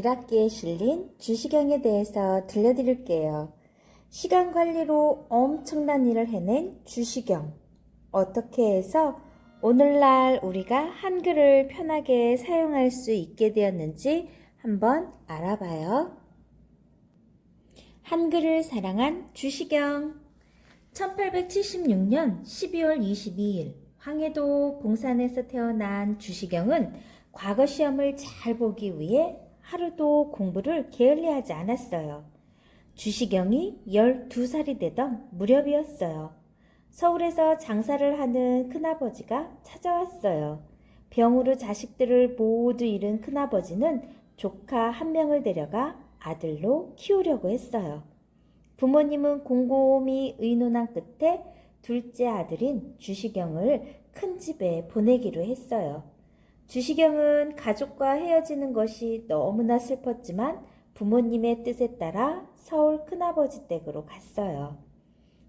1학기에 실린 주시경에 대해서 들려드릴게요. 시간 관리로 엄청난 일을 해낸 주시경. 어떻게 해서 오늘날 우리가 한글을 편하게 사용할 수 있게 되었는지 한번 알아봐요. 한글을 사랑한 주시경. 1876년 12월 22일 황해도 봉산에서 태어난 주시경은 과거 시험을 잘 보기 위해 하루도 공부를 게을리하지 않았어요. 주시경이 12살이 되던 무렵이었어요. 서울에서 장사를 하는 큰아버지가 찾아왔어요. 병으로 자식들을 모두 잃은 큰아버지는 조카 한 명을 데려가 아들로 키우려고 했어요. 부모님은 곰곰이 의논한 끝에 둘째 아들인 주시경을 큰 집에 보내기로 했어요. 주시경은 가족과 헤어지는 것이 너무나 슬펐지만 부모님의 뜻에 따라 서울 큰아버지 댁으로 갔어요.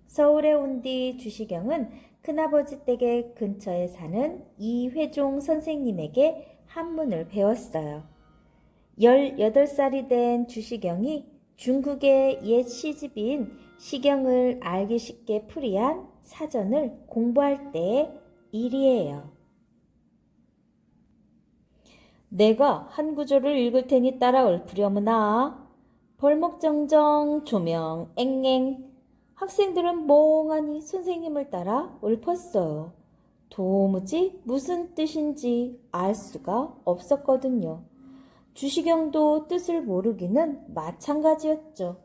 서울에 온 뒤 주시경은 큰아버지 댁의 근처에 사는 이회종 선생님에게 한문을 배웠어요. 18살이 된 주시경이 중국의 옛 시집인 시경을 알기 쉽게 풀이한 사전을 공부할 때의 일이에요. 내가 한 구절을 읽을 테니 따라 읊으려무나. 벌목정정 조명 앵앵. 학생들은 멍하니 선생님을 따라 읊었어요. 도무지 무슨 뜻인지 알 수가 없었거든요. 주시경도 뜻을 모르기는 마찬가지였죠.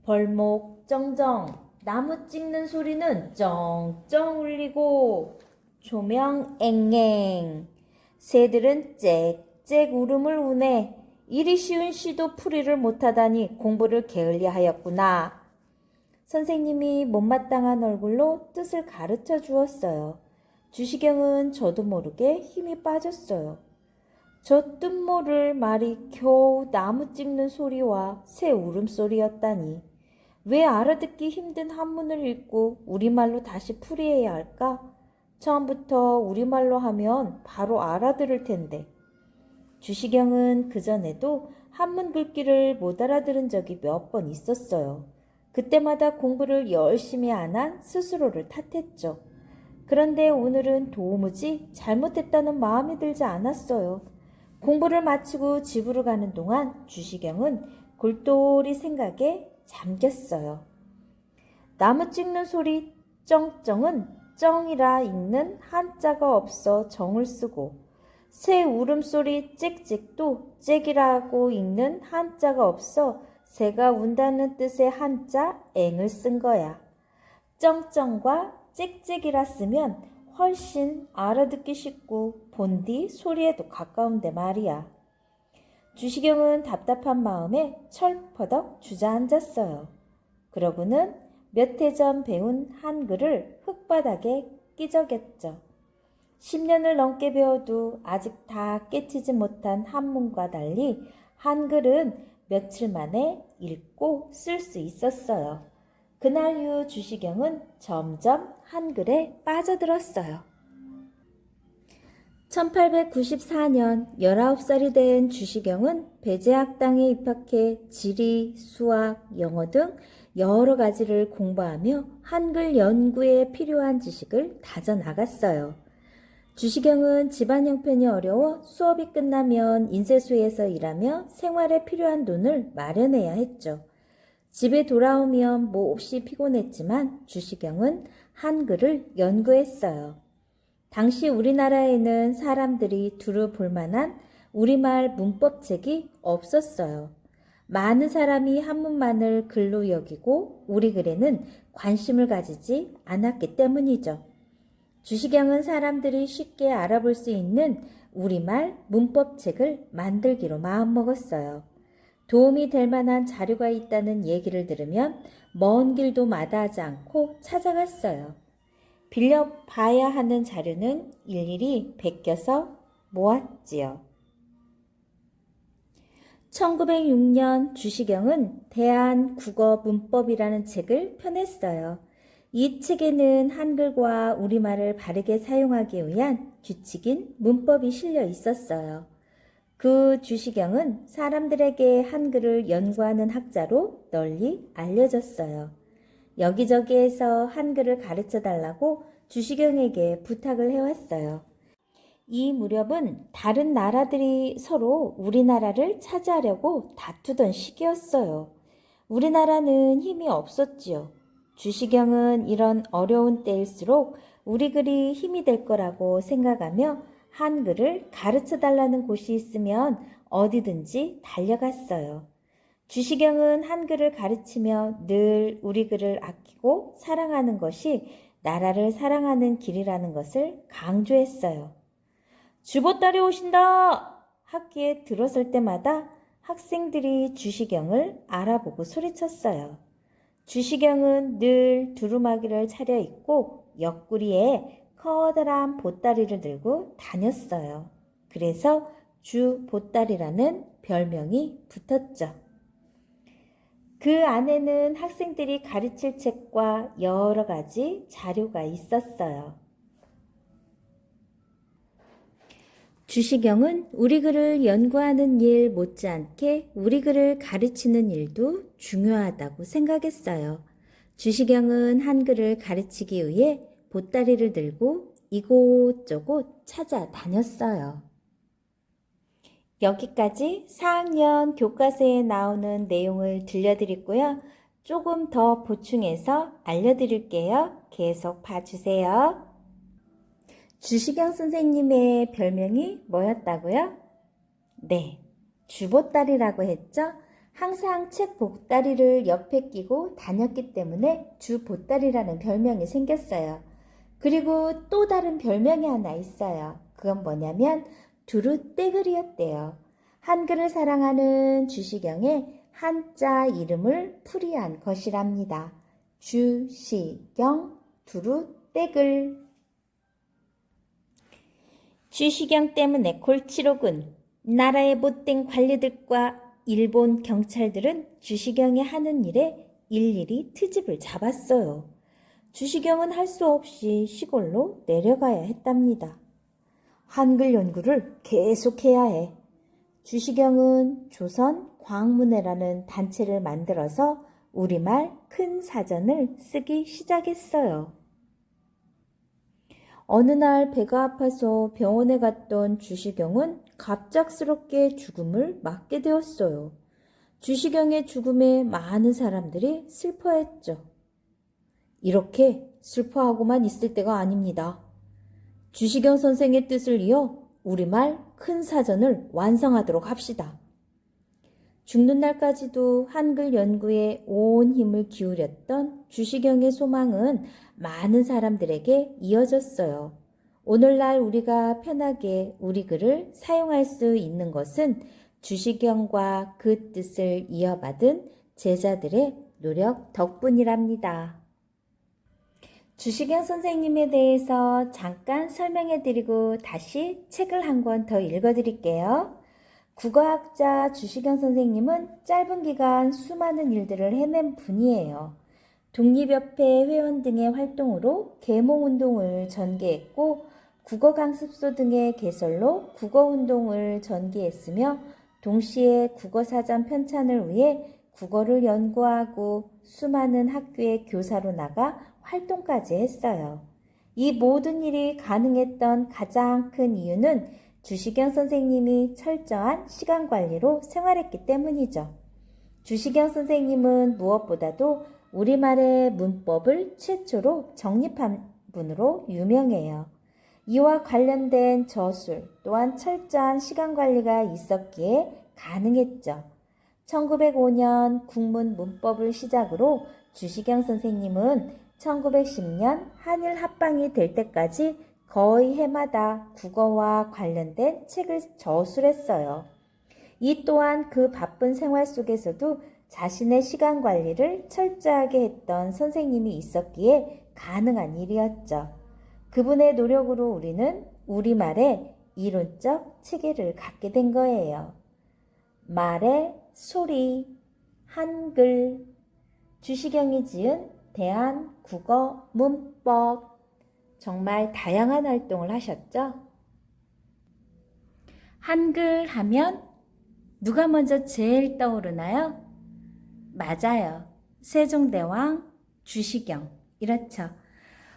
벌목 쩡쩡, 나무 찍는 소리는 쩡쩡 울리고 조명 앵앵, 새들은 짹짹 울음을 우네. 이리 쉬운 시도 풀이를 못하다니 공부를 게을리하였구나. 선생님이 못마땅한 얼굴로 뜻을 가르쳐 주었어요. 주시경은 저도 모르게 힘이 빠졌어요. 저 뜻모를 말이 겨우 나무 찍는 소리와 새 울음소리였다니. 왜 알아듣기 힘든 한문을 읽고 우리말로 다시 풀이해야 할까? 처음부터 우리말로 하면 바로 알아들을 텐데. 주시경은 그전에도 한문 글귀를 못 알아들은 적이 몇 번 있었어요. 그때마다 공부를 열심히 안 한 스스로를 탓했죠. 그런데 오늘은 도무지 잘못했다는 마음이 들지 않았어요. 공부를 마치고 집으로 가는 동안 주시경은 골똘히 생각에 잠겼어요. 나무 찍는 소리 쩡쩡은 쩡이라 읽는 한자가 없어 정을 쓰고, 새 울음소리 짹짹도 짹이라고 읽는 한자가 없어 새가 운다는 뜻의 한자 앵을 쓴 거야. 쩡쩡과 짹짹이라 쓰면 훨씬 알아듣기 쉽고 본디 소리에도 가까운데 말이야. 주시경은 답답한 마음에 철퍼덕 주저앉았어요. 그러고는 몇 해 전 배운 한글을 흙바닥에 끼적였죠. 10년을 넘게 배워도 아직 다 깨치지 못한 한문과 달리 한글은 며칠 만에 읽고 쓸 수 있었어요. 그날 이후 주시경은 점점 한글에 빠져들었어요. 1894년 19살이 된 주시경은 배재학당에 입학해 지리, 수학, 영어 등 여러 가지를 공부하며 한글 연구에 필요한 지식을 다져나갔어요. 주시경은 집안 형편이 어려워 수업이 끝나면 인쇄소에서 일하며 생활에 필요한 돈을 마련해야 했죠. 집에 돌아오면 몹시 피곤했지만 주시경은 한글을 연구했어요. 당시 우리나라에는 사람들이 두루 볼 만한 우리말 문법책이 없었어요. 많은 사람이 한문만을 글로 여기고 우리 글에는 관심을 가지지 않았기 때문이죠. 주시경은 사람들이 쉽게 알아볼 수 있는 우리말 문법책을 만들기로 마음먹었어요. 도움이 될 만한 자료가 있다는 얘기를 들으면 먼 길도 마다하지 않고 찾아갔어요. 빌려봐야 하는 자료는 일일이 베껴서 모았지요. 1906년 주시경은 대한국어문법이라는 책을 펴냈어요. 이 책에는 한글과 우리말을 바르게 사용하기 위한 규칙인 문법이 실려 있었어요. 그 주시경은 사람들에게 한글을 연구하는 학자로 널리 알려졌어요. 여기저기에서 한글을 가르쳐 달라고 주시경에게 부탁을 해왔어요. 이 무렵은 다른 나라들이 서로 우리나라를 차지하려고 다투던 시기였어요. 우리나라는 힘이 없었지요. 주시경은 이런 어려운 때일수록 우리 글이 힘이 될 거라고 생각하며 한글을 가르쳐 달라는 곳이 있으면 어디든지 달려갔어요. 주시경은 한글을 가르치며 늘 우리 글을 아끼고 사랑하는 것이 나라를 사랑하는 길이라는 것을 강조했어요. 주보따리 오신다! 학기에 들어설 때마다 학생들이 주시경을 알아보고 소리쳤어요. 주시경은 늘 두루마기를 차려입고 옆구리에 커다란 보따리를 들고 다녔어요. 그래서 주보따리라는 별명이 붙었죠. 그 안에는 학생들이 가르칠 책과 여러 가지 자료가 있었어요. 주시경은 우리 글을 연구하는 일 못지않게 우리 글을 가르치는 일도 중요하다고 생각했어요. 주시경은 한글을 가르치기 위해 보따리를 들고 이곳저곳 찾아다녔어요. 여기까지 4학년 교과서에 나오는 내용을 들려드리고요. 조금 더 보충해서 알려드릴게요. 계속 봐주세요. 주시경 선생님의 별명이 뭐였다고요? 네, 주보따리라고 했죠? 항상 책 보따리를 옆에 끼고 다녔기 때문에 주보따리라는 별명이 생겼어요. 그리고 또 다른 별명이 하나 있어요. 그건 뭐냐면 두루떼글이었대요. 한글을 사랑하는 주시경의 한자 이름을 풀이한 것이랍니다. 주시경 두루떼글. 주시경 때문에 골치로군. 나라의 못된 관리들과 일본 경찰들은 주시경이 하는 일에 일일이 트집을 잡았어요. 주시경은 할 수 없이 시골로 내려가야 했답니다. 한글 연구를 계속해야 해. 주시경은 조선 광문회라는 단체를 만들어서 우리말 큰 사전을 쓰기 시작했어요. 어느 날 배가 아파서 병원에 갔던 주시경은 갑작스럽게 죽음을 맞게 되었어요. 주시경의 죽음에 많은 사람들이 슬퍼했죠. 이렇게 슬퍼하고만 있을 때가 아닙니다. 주시경 선생의 뜻을 이어 우리말 큰 사전을 완성하도록 합시다. 죽는 날까지도 한글 연구에 온 힘을 기울였던 주시경의 소망은 많은 사람들에게 이어졌어요. 오늘날 우리가 편하게 우리 글을 사용할 수 있는 것은 주시경과 그 뜻을 이어받은 제자들의 노력 덕분이랍니다. 주시경 선생님에 대해서 잠깐 설명해드리고 다시 책을 한 권 더 읽어드릴게요. 국어학자 주시경 선생님은 짧은 기간 수많은 일들을 해낸 분이에요. 독립협회 회원 등의 활동으로 계몽운동을 전개했고 국어강습소 등의 개설로 국어운동을 전개했으며 동시에 국어사전 편찬을 위해 국어를 연구하고 수많은 학교의 교사로 나가 활동까지 했어요. 이 모든 일이 가능했던 가장 큰 이유는 주시경 선생님이 철저한 시간 관리로 생활했기 때문이죠. 주시경 선생님은 무엇보다도 우리말의 문법을 최초로 정립한 분으로 유명해요. 이와 관련된 저술 또한 철저한 시간 관리가 있었기에 가능했죠. 1905년 국문 문법을 시작으로 주시경 선생님은 1910년 한일 합방이 될 때까지 거의 해마다 국어와 관련된 책을 저술했어요. 이 또한 그 바쁜 생활 속에서도 자신의 시간 관리를 철저하게 했던 선생님이 있었기에 가능한 일이었죠. 그분의 노력으로 우리는 우리말의 이론적 체계를 갖게 된 거예요. 말의 소리, 한글, 주시경이 지은 대한국어문법. 정말 다양한 활동을 하셨죠? 한글 하면 누가 먼저 제일 떠오르나요? 맞아요. 세종대왕, 주시경. 이렇죠.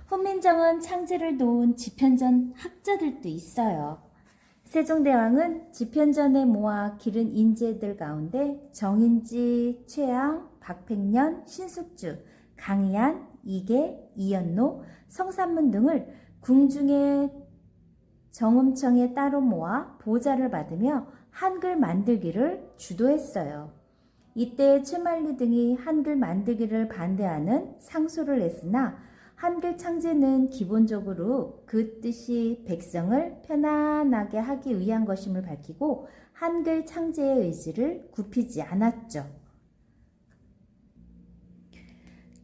훈민정음 창제를 도운 집현전 학자들도 있어요. 세종대왕은 집현전에 모아 기른 인재들 가운데 정인지, 최양, 박팽년, 신숙주, 강희안, 이계, 이연노, 성산문 등을 궁중의 정음청에 따로 모아 보좌를 받으며 한글 만들기를 주도했어요. 이때 최만리 등이 한글 만들기를 반대하는 상소를 했으나 한글 창제는 기본적으로 그 뜻이 백성을 편안하게 하기 위한 것임을 밝히고 한글 창제의 의지를 굽히지 않았죠.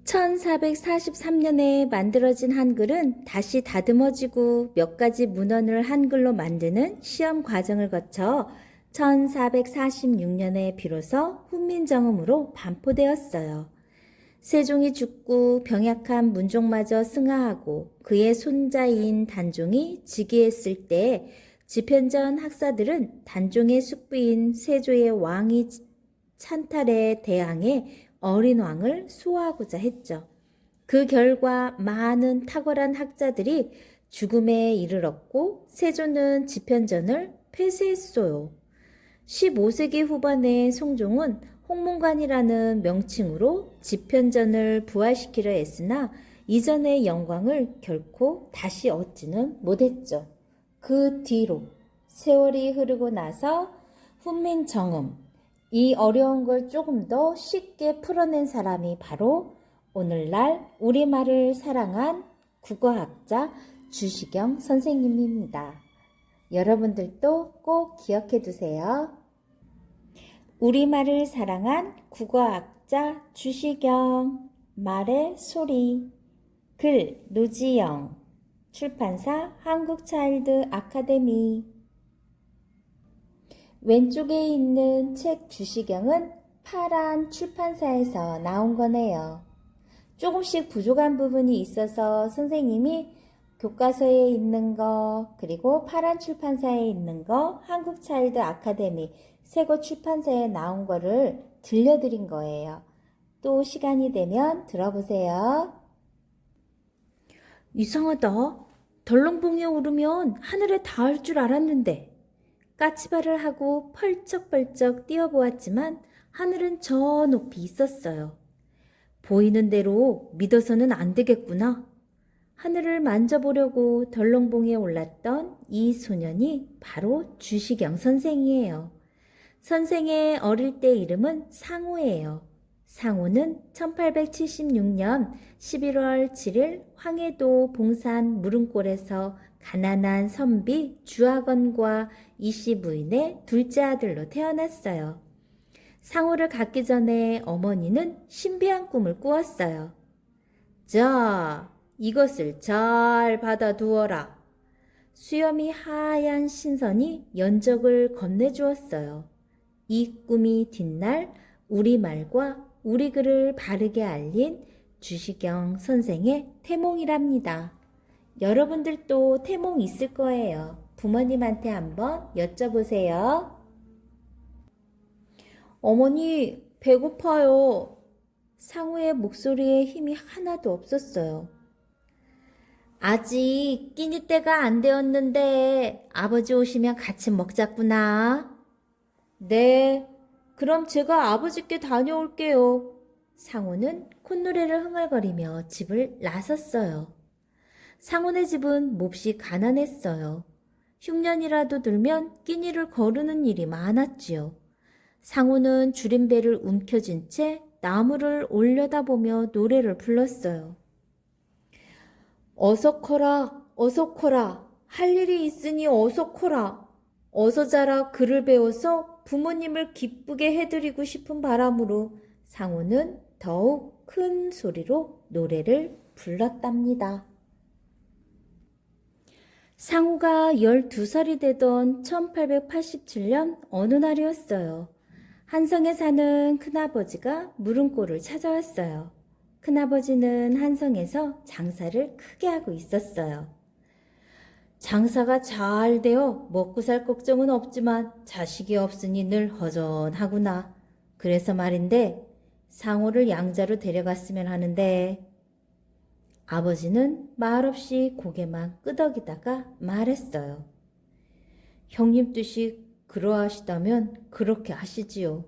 1443년에 만들어진 한글은 다시 다듬어지고 몇 가지 문헌을 한글로 만드는 시험 과정을 거쳐 1446년에 비로소 훈민정음으로 반포되었어요. 세종이 죽고 병약한 문종마저 승하하고 그의 손자인 단종이 즉위했을 때 집현전 학사들은 단종의 숙부인 세조의 왕위 찬탈에 대항해 어린 왕을 수호하고자 했죠. 그 결과 많은 탁월한 학자들이 죽음에 이르렀고 세조는 집현전을 폐쇄했어요. 15세기 후반에 송종은 홍문관이라는 명칭으로 집현전을 부활시키려 했으나 이전의 영광을 결코 다시 얻지는 못했죠. 그 뒤로 세월이 흐르고 나서 훈민정음, 이 어려운 걸 조금 더 쉽게 풀어낸 사람이 바로 오늘날 우리말을 사랑한 국어학자 주시경 선생님입니다. 여러분들도 꼭 기억해 두세요. 우리말을 사랑한 국어학자 주시경, 말의 소리, 글 노지영, 출판사 한국차일드 아카데미. 왼쪽에 있는 책 주시경은 파란 출판사에서 나온 거네요. 조금씩 부족한 부분이 있어서 선생님이 교과서에 있는 거, 그리고 파란 출판사에 있는 거, 한국차일드 아카데미 새 곳 출판사에 나온 거를 들려드린 거예요. 또 시간이 되면 들어보세요. 이상하다. 덜렁봉에 오르면 하늘에 닿을 줄 알았는데 까치발을 하고 펄쩍펄쩍 뛰어보았지만 하늘은 저 높이 있었어요. 보이는 대로 믿어서는 안 되겠구나. 하늘을 만져보려고 덜렁봉에 올랐던 이 소년이 바로 주시경 선생이에요. 선생의 어릴 때 이름은 상호예요. 상호는 1876년 11월 7일 황해도 봉산 무릉골에서 가난한 선비 주학원과 이씨 부인의 둘째 아들로 태어났어요. 상호를 갖기 전에 어머니는 신비한 꿈을 꾸었어요. 자, 이것을 잘 받아두어라. 수염이 하얀 신선이 연적을 건네주었어요. 이 꿈이 뒷날 우리말과 우리 글을 바르게 알린 주시경 선생의 태몽이랍니다. 여러분들도 태몽 있을 거예요. 부모님한테 한번 여쭤보세요. 어머니, 배고파요. 상우의 목소리에 힘이 하나도 없었어요. 아직 끼니 때가 안 되었는데 아버지 오시면 같이 먹자꾸나. 네, 그럼 제가 아버지께 다녀올게요. 상우는 콧노래를 흥얼거리며 집을 나섰어요. 상훈의 집은 몹시 가난했어요. 흉년이라도 들면 끼니를 거르는 일이 많았지요. 상훈은 줄임배를 움켜쥔 채 나무를 올려다보며 노래를 불렀어요. 어서 커라, 어서 커라, 할 일이 있으니 어서 커라. 어서 자라 글을 배워서 부모님을 기쁘게 해드리고 싶은 바람으로 상훈은 더욱 큰 소리로 노래를 불렀답니다. 상우가 12살이 되던 1887년 어느 날이었어요. 한성에 사는 큰아버지가 무릉골을 찾아왔어요. 큰아버지는 한성에서 장사를 크게 하고 있었어요. 장사가 잘 되어 먹고 살 걱정은 없지만 자식이 없으니 늘 허전하구나. 그래서 말인데 상호를 양자로 데려갔으면 하는데. 아버지는 말없이 고개만 끄덕이다가 말했어요. 형님 뜻이 그러하시다면 그렇게 하시지요.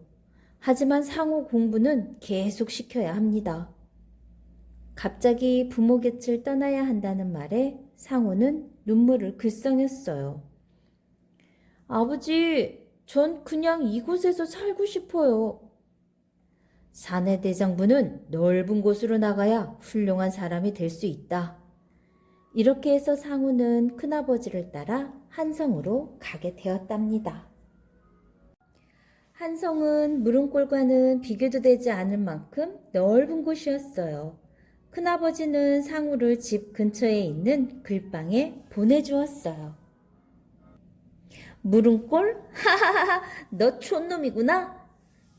하지만 상호 공부는 계속 시켜야 합니다. 갑자기 부모 곁을 떠나야 한다는 말에 상호는 눈물을 글썽였어요. 아버지, 전 그냥 이곳에서 살고 싶어요. 사내 대장부는 넓은 곳으로 나가야 훌륭한 사람이 될 수 있다. 이렇게 해서 상우는 큰아버지를 따라 한성으로 가게 되었답니다. 한성은 물은골과는 비교도 되지 않을 만큼 넓은 곳이었어요. 큰아버지는 상우를 집 근처에 있는 글방에 보내주었어요. 물은골? 하하하하, 너 촌놈이구나.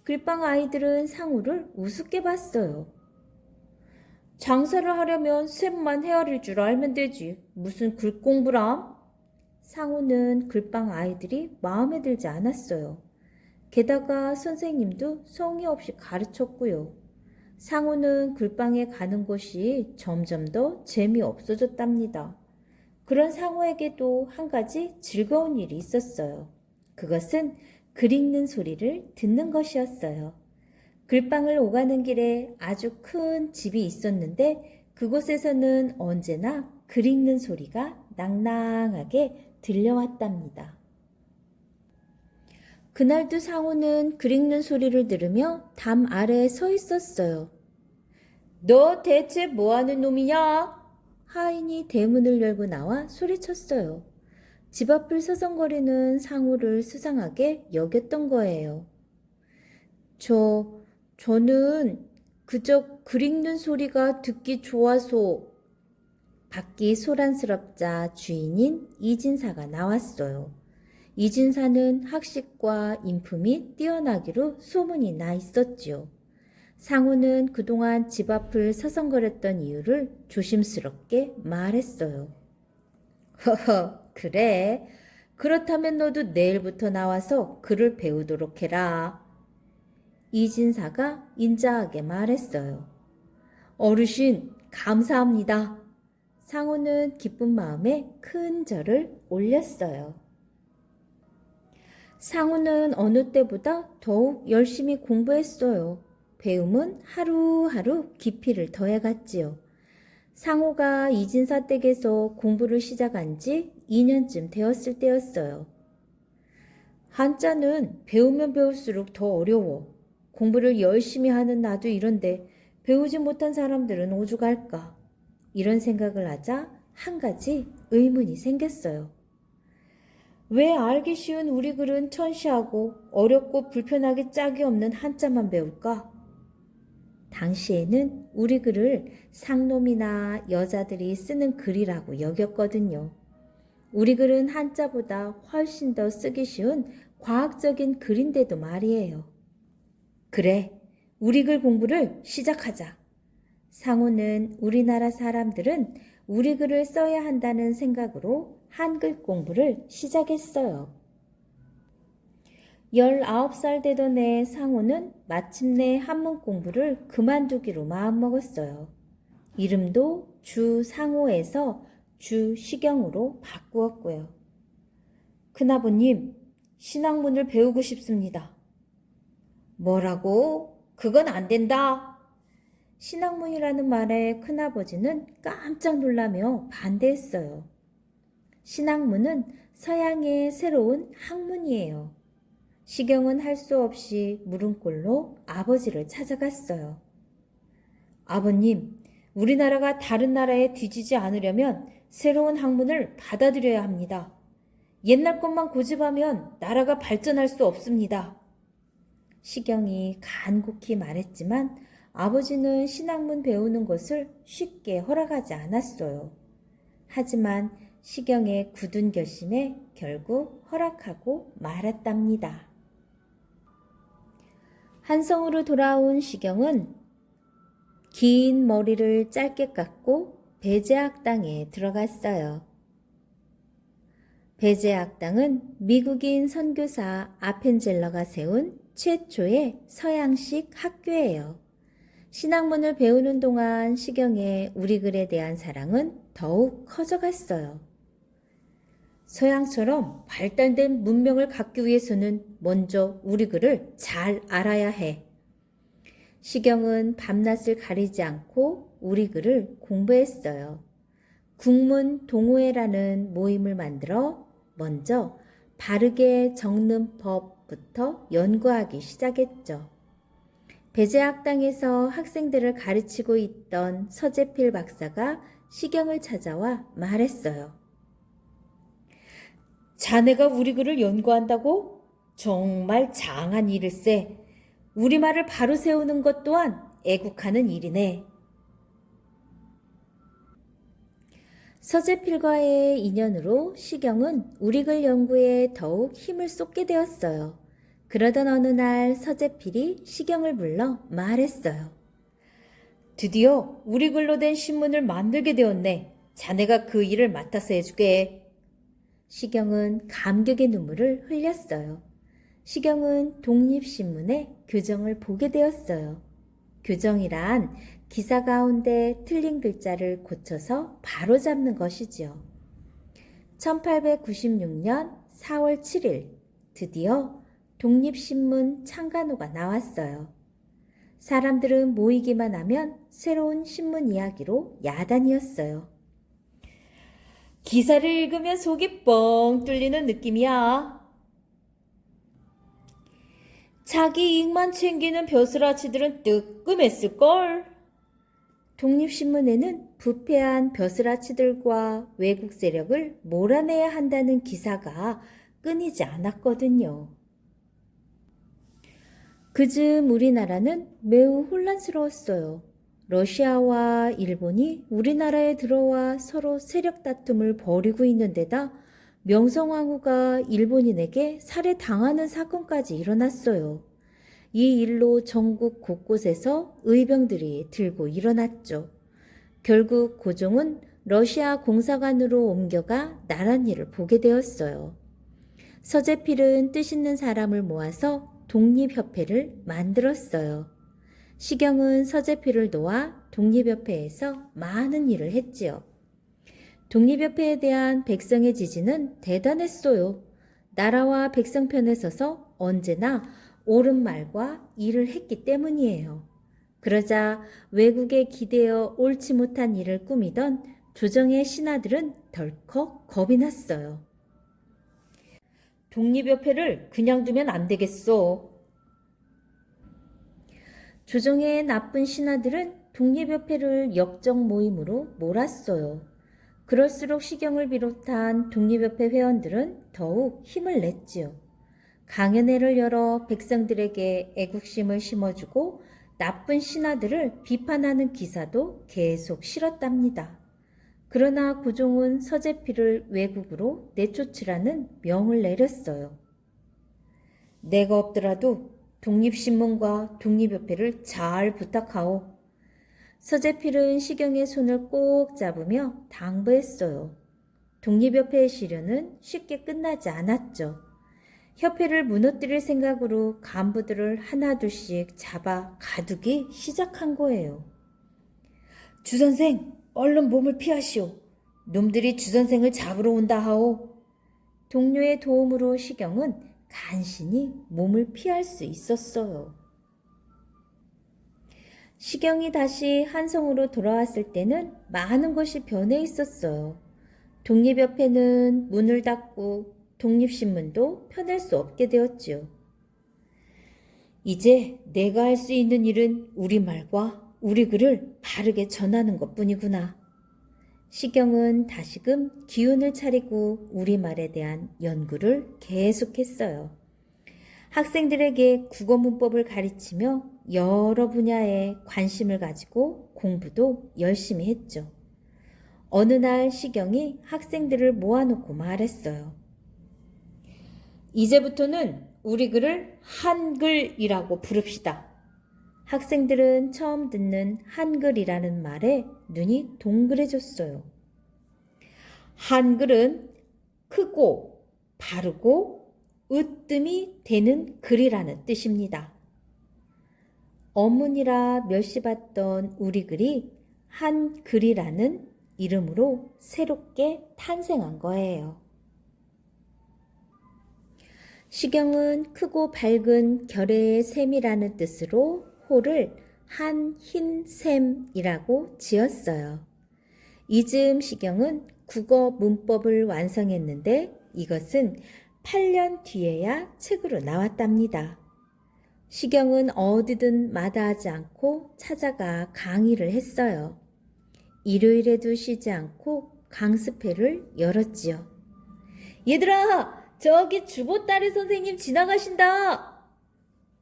글방 아이들은 상우를 우습게 봤어요. 장사를 하려면 셋만 헤아릴 줄 알면 되지. 무슨 글 공부람? 상우는 글방 아이들이 마음에 들지 않았어요. 게다가 선생님도 성의 없이 가르쳤고요. 상우는 글방에 가는 것이 점점 더 재미없어졌답니다. 그런 상우에게도 한 가지 즐거운 일이 있었어요. 그것은 글 읽는 소리를 듣는 것이었어요. 글방을 오가는 길에 아주 큰 집이 있었는데 그곳에서는 언제나 글 읽는 소리가 낭낭하게 들려왔답니다. 그날도 상우는 글 읽는 소리를 들으며 담 아래에 서 있었어요. 너 대체 뭐하는 놈이냐? 하인이 대문을 열고 나와 소리쳤어요. 집 앞을 서성거리는 상우를 수상하게 여겼던 거예요. 저는 그저 글 읽는 소리가 듣기 좋아서. 밖이 소란스럽자 주인인 이진사가 나왔어요. 이진사는 학식과 인품이 뛰어나기로 소문이 나 있었지요. 상우는 그동안 집 앞을 서성거렸던 이유를 조심스럽게 말했어요. 허허, 그래. 그렇다면 너도 내일부터 나와서 글을 배우도록 해라. 이진사가 인자하게 말했어요. 어르신, 감사합니다. 상우는 기쁜 마음에 큰 절을 올렸어요. 상우는 어느 때보다 더욱 열심히 공부했어요. 배움은 하루하루 깊이를 더해갔지요. 상우가 이진사 댁에서 공부를 시작한 지 2년쯤 되었을 때였어요. 한자는 배우면 배울수록 더 어려워. 공부를 열심히 하는 나도 이런데 배우지 못한 사람들은 오죽할까. 이런 생각을 하자 한 가지 의문이 생겼어요. 왜 알기 쉬운 우리 글은 천시하고 어렵고 불편하기 짝이 없는 한자만 배울까? 당시에는 우리 글을 상놈이나 여자들이 쓰는 글이라고 여겼거든요. 우리 글은 한자보다 훨씬 더 쓰기 쉬운 과학적인 글인데도 말이에요. 그래, 우리 글 공부를 시작하자. 상우는 우리나라 사람들은 우리 글을 써야 한다는 생각으로 한글 공부를 시작했어요. 19살 되던 해 상우는 마침내 한문 공부를 그만두기로 마음먹었어요. 이름도 주상우에서 주시경으로 바꾸었고요. 큰아버님, 신학문을 배우고 싶습니다. 뭐라고? 그건 안 된다. 신학문이라는 말에 큰아버지는 깜짝 놀라며 반대했어요. 신학문은 서양의 새로운 학문이에요. 시경은 할 수 없이 물은꼴로 아버지를 찾아갔어요. 아버님, 우리나라가 다른 나라에 뒤지지 않으려면 새로운 학문을 받아들여야 합니다. 옛날 것만 고집하면 나라가 발전할 수 없습니다. 시경이 간곡히 말했지만 아버지는 신학문 배우는 것을 쉽게 허락하지 않았어요. 하지만 시경의 굳은 결심에 결국 허락하고 말았답니다. 한성으로 돌아온 시경은 긴 머리를 짧게 깎고 배제학당에 들어갔어요. 배제학당은 미국인 선교사 아펜젤러가 세운 최초의 서양식 학교예요. 신학문을 배우는 동안 시경의 우리 글에 대한 사랑은 더욱 커져갔어요. 서양처럼 발달된 문명을 갖기 위해서는 먼저 우리 글을 잘 알아야 해. 시경은 밤낮을 가리지 않고 우리 글을 공부했어요. 국문 동호회라는 모임을 만들어 먼저 바르게 적는 법부터 연구하기 시작했죠. 배제학당에서 학생들을 가르치고 있던 서재필 박사가 시경을 찾아와 말했어요. 자네가 우리 글을 연구한다고? 정말 장한 일일세. 우리말을 바로 세우는 것 또한 애국하는 일이네. 서재필과의 인연으로 시경은 우리글 연구에 더욱 힘을 쏟게 되었어요. 그러던 어느 날 서재필이 시경을 불러 말했어요. 드디어 우리글로 된 신문을 만들게 되었네. 자네가 그 일을 맡아서 해주게. 시경은 감격의 눈물을 흘렸어요. 시경은 독립신문의 교정을 보게 되었어요. 교정이란 기사 가운데 틀린 글자를 고쳐서 바로잡는 것이지요. 1896년 4월 7일 드디어 독립신문 창간호가 나왔어요. 사람들은 모이기만 하면 새로운 신문 이야기로 야단이었어요. 기사를 읽으면 속이 뻥 뚫리는 느낌이야. 자기 이익만 챙기는 벼슬아치들은 뜨끔했을걸. 독립신문에는 부패한 벼슬아치들과 외국 세력을 몰아내야 한다는 기사가 끊이지 않았거든요. 그즘 우리나라는 매우 혼란스러웠어요. 러시아와 일본이 우리나라에 들어와 서로 세력 다툼을 벌이고 있는 데다 명성황후가 일본인에게 살해당하는 사건까지 일어났어요. 이 일로 전국 곳곳에서 의병들이 들고 일어났죠. 결국 고종은 러시아 공사관으로 옮겨가 나란 일을 보게 되었어요. 서재필은 뜻있는 사람을 모아서 독립협회를 만들었어요. 시경은 서재필을 도와 독립협회에서 많은 일을 했지요. 독립협회에 대한 백성의 지지는 대단했어요. 나라와 백성 편에 서서 언제나 옳은 말과 일을 했기 때문이에요. 그러자 외국에 기대어 옳지 못한 일을 꾸미던 조정의 신하들은 덜컥 겁이 났어요. 독립협회를 그냥 두면 안 되겠소. 조정의 나쁜 신하들은 독립협회를 역적 모임으로 몰았어요. 그럴수록 시경을 비롯한 독립협회 회원들은 더욱 힘을 냈지요. 강연회를 열어 백성들에게 애국심을 심어주고 나쁜 신하들을 비판하는 기사도 계속 실었답니다. 그러나 고종은 서재필을 외국으로 내쫓으라는 명을 내렸어요. 내가 없더라도 독립신문과 독립협회를 잘 부탁하오. 서재필은 시경의 손을 꼭 잡으며 당부했어요. 독립협회의 시련은 쉽게 끝나지 않았죠. 협회를 무너뜨릴 생각으로 간부들을 하나둘씩 잡아 가두기 시작한 거예요. 주선생, 얼른 몸을 피하시오. 놈들이 주선생을 잡으러 온다 하오. 동료의 도움으로 시경은 간신히 몸을 피할 수 있었어요. 시경이 다시 한성으로 돌아왔을 때는 많은 것이 변해 있었어요. 독립협회는 문을 닫고 독립신문도 펴낼 수 없게 되었지요. 이제 내가 할 수 있는 일은 우리말과 우리 글을 바르게 전하는 것뿐이구나. 시경은 다시금 기운을 차리고 우리말에 대한 연구를 계속했어요. 학생들에게 국어 문법을 가르치며 여러 분야에 관심을 가지고 공부도 열심히 했죠. 어느 날 시경이 학생들을 모아놓고 말했어요. 이제부터는 우리 글을 한글이라고 부릅시다. 학생들은 처음 듣는 한글이라는 말에 눈이 동그래졌어요. 한글은 크고 바르고 으뜸이 되는 글이라는 뜻입니다. 어문이라 멸시받던 우리 글이 한글이라는 이름으로 새롭게 탄생한 거예요. 시경은 크고 밝은 결의의 샘이라는 뜻으로 호를 한흰샘이라고 지었어요. 이즈음 시경은 국어 문법을 완성했는데 이것은 8년 뒤에야 책으로 나왔답니다. 시경은 어디든 마다하지 않고 찾아가 강의를 했어요. 일요일에도 쉬지 않고 강습회를 열었지요. 얘들아! 저기 주보따리 선생님 지나가신다!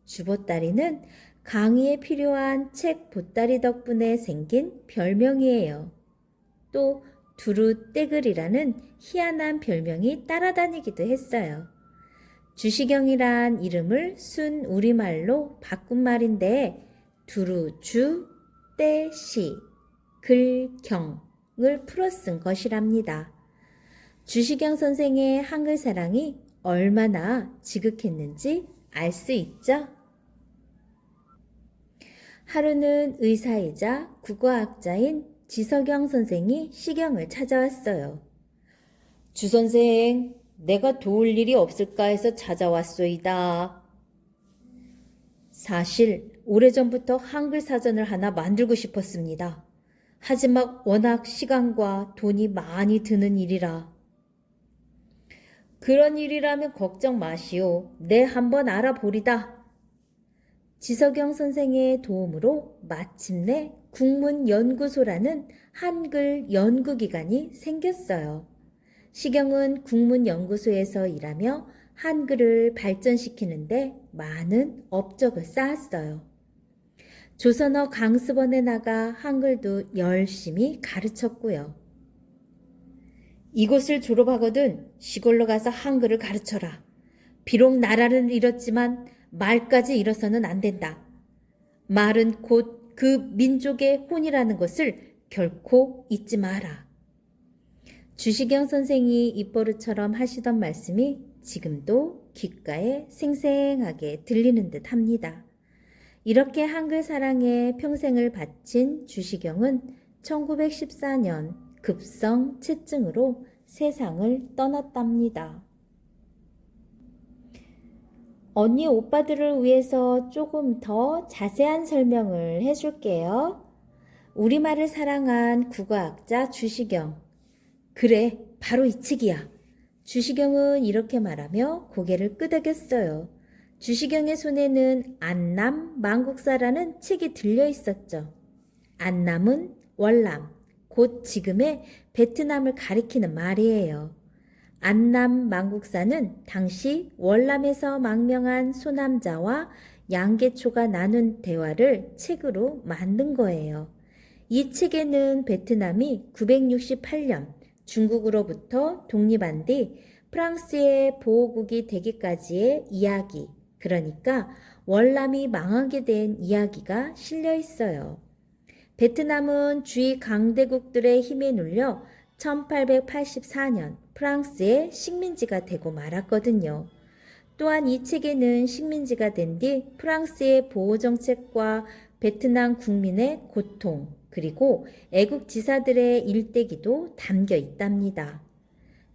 주보따리는 강의에 필요한 책 보따리 덕분에 생긴 별명이에요. 또 두루떼글이라는 희한한 별명이 따라다니기도 했어요. 주시경이란 이름을 순 우리말로 바꾼 말인데 두루주, 떼시, 글경을 풀어 쓴 것이랍니다. 주시경 선생의 한글 사랑이 얼마나 지극했는지 알 수 있죠? 하루는 의사이자 국어학자인 지석영 선생이 시경을 찾아왔어요. 주 선생, 내가 도울 일이 없을까 해서 찾아왔소이다. 사실 오래전부터 한글 사전을 하나 만들고 싶었습니다. 하지만 워낙 시간과 돈이 많이 드는 일이라. 그런 일이라면 걱정 마시오. 내 한번 알아보리다. 지석영 선생의 도움으로 마침내 국문연구소라는 한글 연구기관이 생겼어요. 시경은 국문연구소에서 일하며 한글을 발전시키는데 많은 업적을 쌓았어요. 조선어 강습원에 나가 한글도 열심히 가르쳤고요. 이곳을 졸업하거든 시골로 가서 한글을 가르쳐라. 비록 나라를 잃었지만 말까지 잃어서는 안 된다. 말은 곧 그 민족의 혼이라는 것을 결코 잊지 마라. 주시경 선생이 입버릇처럼 하시던 말씀이 지금도 귓가에 생생하게 들리는 듯 합니다. 이렇게 한글 사랑에 평생을 바친 주시경은 1914년 급성 체증으로 세상을 떠났답니다. 언니 오빠들을 위해서 조금 더 자세한 설명을 해줄게요. 우리말을 사랑한 국어학자 주시경. 그래, 바로 이 책이야. 주시경은 이렇게 말하며 고개를 끄덕였어요. 주시경의 손에는 안남 망국사라는 책이 들려 있었죠. 안남은 월남, 곧 지금의 베트남을 가리키는 말이에요. 안남 망국사는 당시 월남에서 망명한 소남자와 양계초가 나눈 대화를 책으로 만든 거예요. 이 책에는 베트남이 968년 중국으로부터 독립한 뒤 프랑스의 보호국이 되기까지의 이야기, 그러니까 월남이 망하게 된 이야기가 실려 있어요. 베트남은 주위 강대국들의 힘에 눌려 1884년 프랑스의 식민지가 되고 말았거든요. 또한 이 책에는 식민지가 된 뒤 프랑스의 보호정책과 베트남 국민의 고통, 그리고 애국 지사들의 일대기도 담겨 있답니다.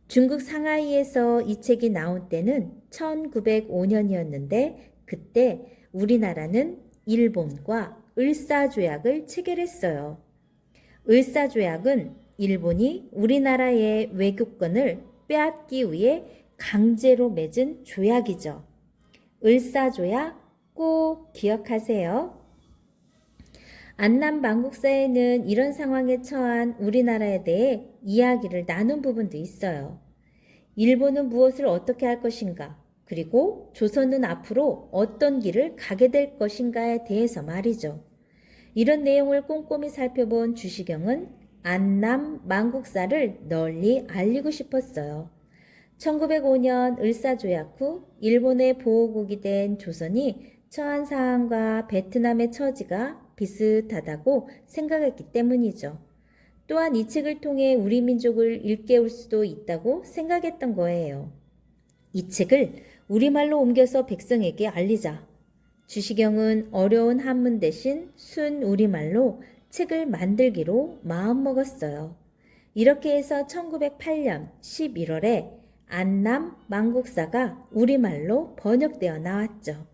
중국 상하이에서 이 책이 나온 때는 1905년이었는데 그때 우리나라는 일본과 을사조약을 체결했어요. 을사조약은 일본이 우리나라의 외교권을 빼앗기 위해 강제로 맺은 조약이죠. 을사조약 꼭 기억하세요. 안남 망국사에는 이런 상황에 처한 우리나라에 대해 이야기를 나눈 부분도 있어요. 일본은 무엇을 어떻게 할 것인가, 그리고 조선은 앞으로 어떤 길을 가게 될 것인가에 대해서 말이죠. 이런 내용을 꼼꼼히 살펴본 주시경은 안남 망국사를 널리 알리고 싶었어요. 1905년 을사조약 후 일본의 보호국이 된 조선이 처한 상황과 베트남의 처지가 비슷하다고 생각했기 때문이죠. 또한 이 책을 통해 우리 민족을 일깨울 수도 있다고 생각했던 거예요. 이 책을 우리말로 옮겨서 백성에게 알리자. 주시경은 어려운 한문 대신 순 우리말로 책을 만들기로 마음먹었어요. 이렇게 해서 1908년 11월에 안남 망국사가 우리말로 번역되어 나왔죠.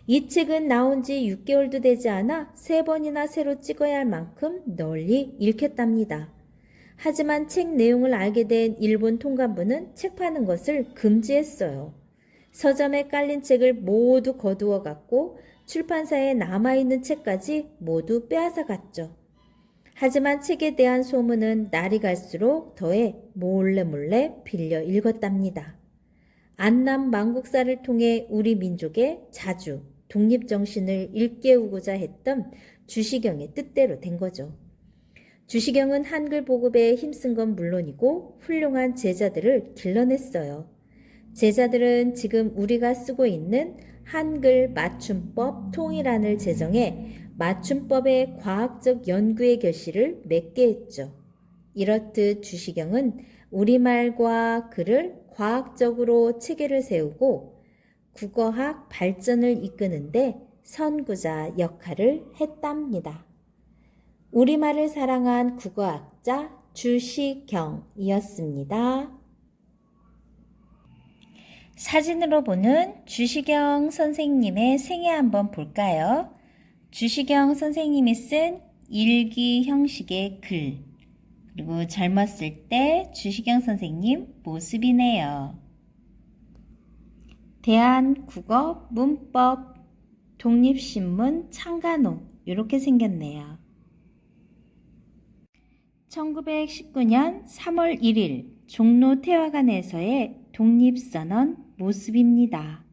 이 책은 나온 지 6개월도 되지 않아 3번이나 새로 찍어야 할 만큼 널리 읽혔답니다. 하지만 책 내용을 알게 된 일본 통감부는 책 파는 것을 금지했어요. 서점에 깔린 책을 모두 거두어 갔고 출판사에 남아있는 책까지 모두 빼앗아 갔죠. 하지만 책에 대한 소문은 날이 갈수록 더해 몰래 빌려 읽었답니다. 안남 망국사를 통해 우리 민족의 자주 독립정신을 일깨우고자 했던 주시경의 뜻대로 된 거죠. 주시경은 한글 보급에 힘쓴 건 물론이고 훌륭한 제자들을 길러냈어요. 제자들은 지금 우리가 쓰고 있는 한글 맞춤법 통일안을 제정해 맞춤법의 과학적 연구의 결실을 맺게 했죠. 이렇듯 주시경은 우리말과 글을 과학적으로 체계를 세우고 국어학 발전을 이끄는데 선구자 역할을 했답니다. 우리말을 사랑한 국어학자 주시경이었습니다. 사진으로 보는 주시경 선생님의 생애 한번 볼까요? 주시경 선생님이 쓴 일기 형식의 글, 그리고 젊었을 때 주시경 선생님 모습이네요. 대한국어문법 독립신문 창간호 이렇게 생겼네요. 1919년 3월 1일 종로 태화관에서의 독립선언 모습입니다.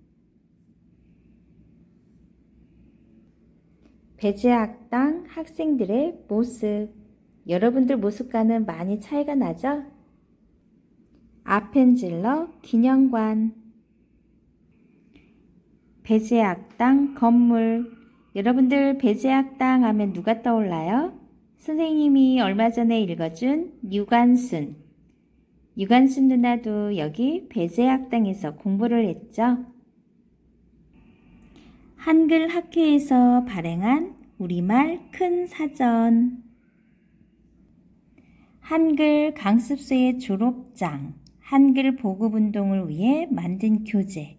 배제학당 학생들의 모습. 여러분들 모습과는 많이 차이가 나죠? 아펜젤러 기념관. 배제학당 건물. 여러분들 배제학당 하면 누가 떠올라요? 선생님이 얼마 전에 읽어준 유관순. 유관순 누나도 여기 배제학당에서 공부를 했죠. 한글 학회에서 발행한 우리말 큰 사전. 한글 강습소의 졸업장. 한글 보급운동을 위해 만든 교재.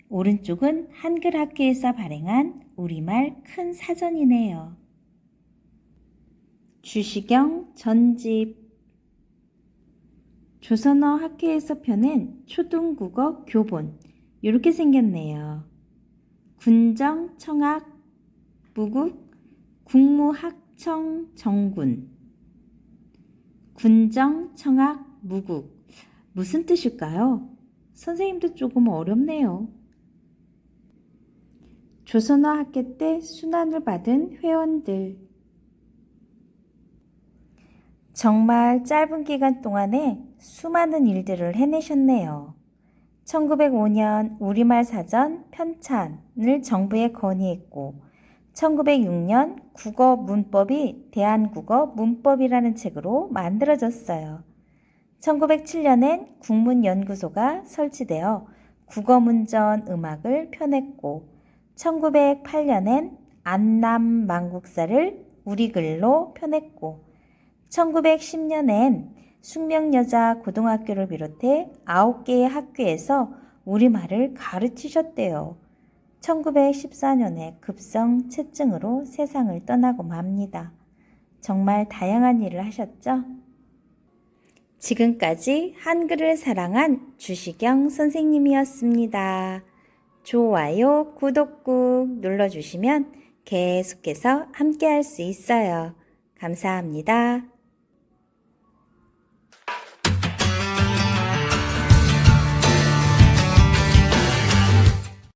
오른쪽은 한글 학회에서 발행한 우리말 큰 사전이네요. 주시경 전집. 조선어 학회에서 펴낸 초등국어 교본. 이렇게 생겼네요. 군정 청학 무국 국무학청 정군. 군정 청학 무국. 무슨 뜻일까요? 선생님도 조금 어렵네요. 조선어 학회 때 순환을 받은 회원들. 정말 짧은 기간 동안에 수많은 일들을 해내셨네요. 1905년 우리말 사전 편찬을 정부에 건의했고 1906년 국어 문법이 대한국어 문법이라는 책으로 만들어졌어요. 1907년엔 국문연구소가 설치되어 국어문전 음악을 펴냈고 1908년엔 안남 망국사를 우리글로 펴냈고 1910년엔 숙명여자 고등학교를 비롯해 9개의 학교에서 우리말을 가르치셨대요. 1914년에 급성 체증으로 세상을 떠나고 맙니다. 정말 다양한 일을 하셨죠? 지금까지 한글을 사랑한 주시경 선생님이었습니다. 좋아요, 구독 꾹 눌러주시면 계속해서 함께 할 수 있어요. 감사합니다.